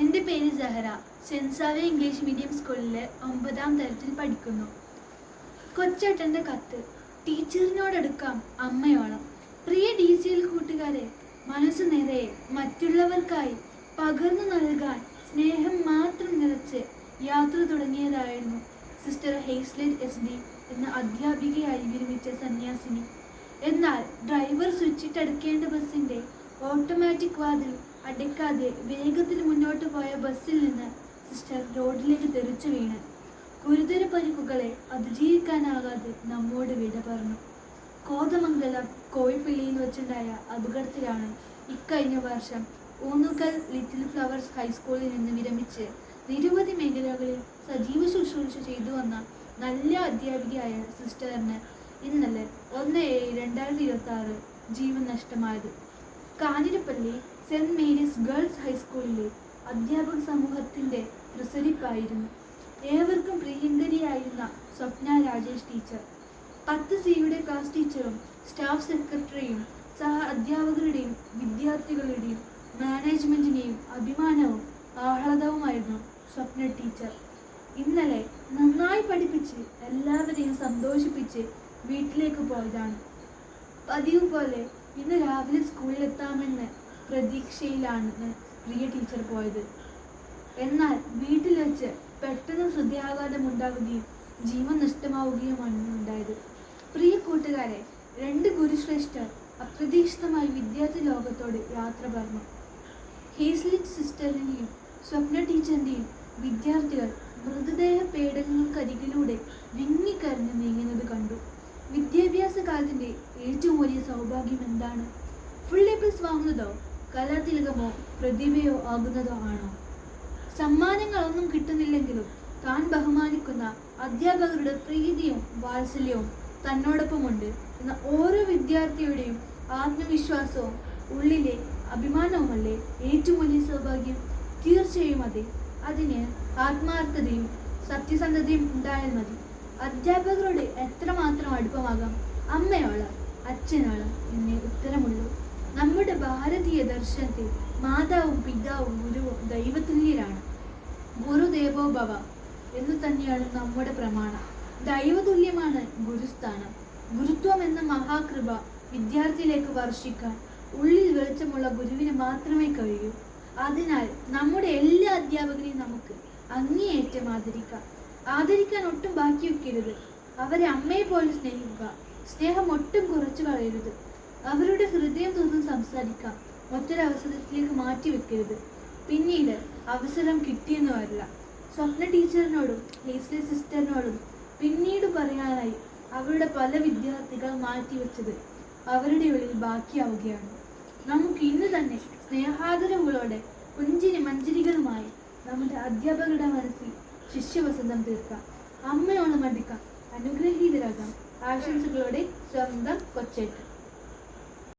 എൻ്റെ പേര് Sahra. Saint Xavier English medium സ്കൂളിലെ 9ാം തരത്തിൽ പഠിക്കുന്നു. കൊച്ചേട്ടൻ്റെ കത്ത്. ടീച്ചറിനോടെടുക്കാം അമ്മയോളം. പ്രിയ DCL കൂട്ടുകാരെ, മനസ്സു നിറയെ മറ്റുള്ളവർക്കായി പകർന്നു നൽകാൻ സ്നേഹം മാത്രം നിറച്ച് യാത്ര തുടങ്ങിയതായിരുന്നു സിസ്റ്റർ ഹെയ്സ്ലെറ്റ് SD എന്ന അധ്യാപികയായി വിരമിച്ച സന്യാസിനി. എന്നാൽ ഡ്രൈവർ സ്വിച്ചിട്ടടുക്കേണ്ട ബസ്സിൻ്റെ ഓട്ടോമാറ്റിക് വാതിൽ അടയ്ക്കാതെ വേഗത്തിൽ മുന്നോട്ട് പോയ ബസ്സിൽ നിന്ന് സിസ്റ്റർ റോഡിലേക്ക് തെറിച്ചു വീണ് ഗുരുതര പരിക്കുകളെ അതിജീവിക്കാനാകാതെ നമ്മോട് വിട പറഞ്ഞു. കോതമംഗലം കോഴിപ്പള്ളിയിൽ വെച്ചുണ്ടായ അപകടത്തിലാണ് ഇക്കഴിഞ്ഞ വർഷം ഊന്നുകൽ ലിറ്റിൽ ഫ്ലവേഴ്സ് ഹൈസ്കൂളിൽ നിന്ന് വിരമിച്ച് നിരവധി മേഖലകളിൽ സജീവ ശുശ്രൂഷ ചെയ്തു വന്ന നല്ല അധ്യാപികയായ സിസ്റ്ററിന് ഇന്നലെ 1/7/2026 ജീവൻ നഷ്ടമായത്. കാഞ്ഞിരപ്പള്ളി സെന്റ് മേരീസ് ഗേൾസ് ഹൈസ്കൂളിലെ അധ്യാപക സമൂഹത്തിൻ്റെ പ്രസരിപ്പായിരുന്നു. ഏവർക്കും പ്രിയങ്കരിയായിരുന്ന സ്വപ്ന രാജേഷ് ടീച്ചർ 10Cയുടെ ക്ലാസ് ടീച്ചറും സ്റ്റാഫ് സെക്രട്ടറിയും സഹ അധ്യാപകരുടെയും വിദ്യാർത്ഥികളുടെയും മാനേജ്മെൻറ്റിനെയും അഭിമാനവും ആഹ്ലാദവുമായിരുന്നു സ്വപ്ന ടീച്ചർ. ഇന്നലെ നന്നായി പഠിപ്പിച്ച് എല്ലാവരെയും സന്തോഷിപ്പിച്ച് വീട്ടിലേക്ക് പോയതാണ്. പതിവ് പോലെ ഇന്ന് രാവിലെ സ്കൂളിലെത്താമെന്ന് പ്രതീക്ഷയിലാണ് പ്രിയ ടീച്ചർ പോയത്. എന്നാൽ വീട്ടിൽ വെച്ച് പെട്ടെന്ന് ഹൃദയാഘാതമുണ്ടാവുകയും ജീവൻ നഷ്ടമാവുകയുമാണ് ഉണ്ടായത്. പ്രിയ കൂട്ടുകാരെ, 2 ഗുരുശ്രേഷ്ഠർ അപ്രതീക്ഷിതമായി വിദ്യാർത്ഥി ലോകത്തോട് യാത്ര പറഞ്ഞു. ഹെയ്സ്ലെറ്റ് സിസ്റ്ററിൻ്റെയും സ്വപ്ന ടീച്ചറിൻ്റെയും വിദ്യാർത്ഥികൾ മൃതദേഹ പേടകങ്ങൾക്കരികിലൂടെ വിങ്ങിക്കരഞ്ഞ് നീങ്ങുന്നത് കണ്ടു. വിദ്യാഭ്യാസ കാലത്തിൻ്റെ ഏറ്റവും വലിയ സൗഭാഗ്യം എന്താണ്? ഫുൾ A+ വാങ്ങുന്നതോ കലാതിലകമോ പ്രതിഭയോ ആകുന്നതോ ആണോ? സമ്മാനങ്ങളൊന്നും കിട്ടുന്നില്ലെങ്കിലും താൻ ബഹുമാനിക്കുന്ന അധ്യാപകരുടെ പ്രീതിയും വാത്സല്യവും തന്നോടൊപ്പമുണ്ട് എന്ന ഓരോ വിദ്യാർത്ഥിയുടെയും ആത്മവിശ്വാസവും ഉള്ളിലെ അഭിമാനവുമല്ലേ ഏറ്റവും വലിയ സൗഭാഗ്യം? തീർച്ചയായും അതെ. അതിന് ആത്മാർത്ഥതയും സത്യസന്ധതയും ഉണ്ടായാൽ മതി. അധ്യാപകരോട് എത്രമാത്രം അടുപ്പമാകാം? അമ്മയോളം, അച്ഛനോളം എന്നേ ഉത്തരമുള്ളൂ. നമ്മുടെ ഭാരതീയ ദർശനത്തിൽ മാതാവും പിതാവും ഗുരുവും ദൈവതുല്യരാണ്. ഗുരുദേവോ ഭവ എന്ന് തന്നെയാണ് നമ്മുടെ പ്രമാണം. ദൈവതുല്യമാണ് ഗുരുസ്ഥാനം. ഗുരുത്വം എന്ന മഹാകൃപ വിദ്യാർത്ഥിയിലേക്ക് വർഷിക്കാൻ ഉള്ളിൽ വെളിച്ചമുള്ള ഗുരുവിന് മാത്രമേ കഴിയൂ. അതിനാൽ നമ്മുടെ എല്ലാ അധ്യാപകരെയും നമുക്ക് അങ്ങേയറ്റം ആദരിക്കാൻ ഒട്ടും ബാക്കി വെക്കരുത്. അവരെ അമ്മയെ പോലെ സ്നേഹിക്കുക. സ്നേഹം ഒട്ടും കുറച്ചു കളയരുത്. അവരുടെ ഹൃദയം തുറന്ന് സംസാരിക്കാം. മറ്റൊരവസരത്തിലേക്ക് മാറ്റിവെക്കരുത്. പിന്നീട് അവസരം കിട്ടിയെന്ന് വരില്ല. സ്വപ്ന ടീച്ചറിനോടും ഹെയ്സ്ലെറ്റ് സിസ്റ്ററിനോടും പിന്നീട് പറയാനായി അവരുടെ പല വിദ്യാർത്ഥികൾ മാറ്റിവെച്ചത് അവരുടെ ഉള്ളിൽ ബാക്കിയാവുകയാണ്. നമുക്ക് ഇന്ന് തന്നെ സ്നേഹാദരവുകളോടെ പുഞ്ചിരി മഞ്ചരികളുമായി നമ്മുടെ അധ്യാപകരുടെ മനസ്സിൽ ശിഷ്യവസന്തം തീർക്കാം. അമ്മയോളം അടിക്കാം. അനുഗ്രഹീതരാകാം. ആശംസകളോടെ സ്വന്തം കൊച്ചേട്ടൻ.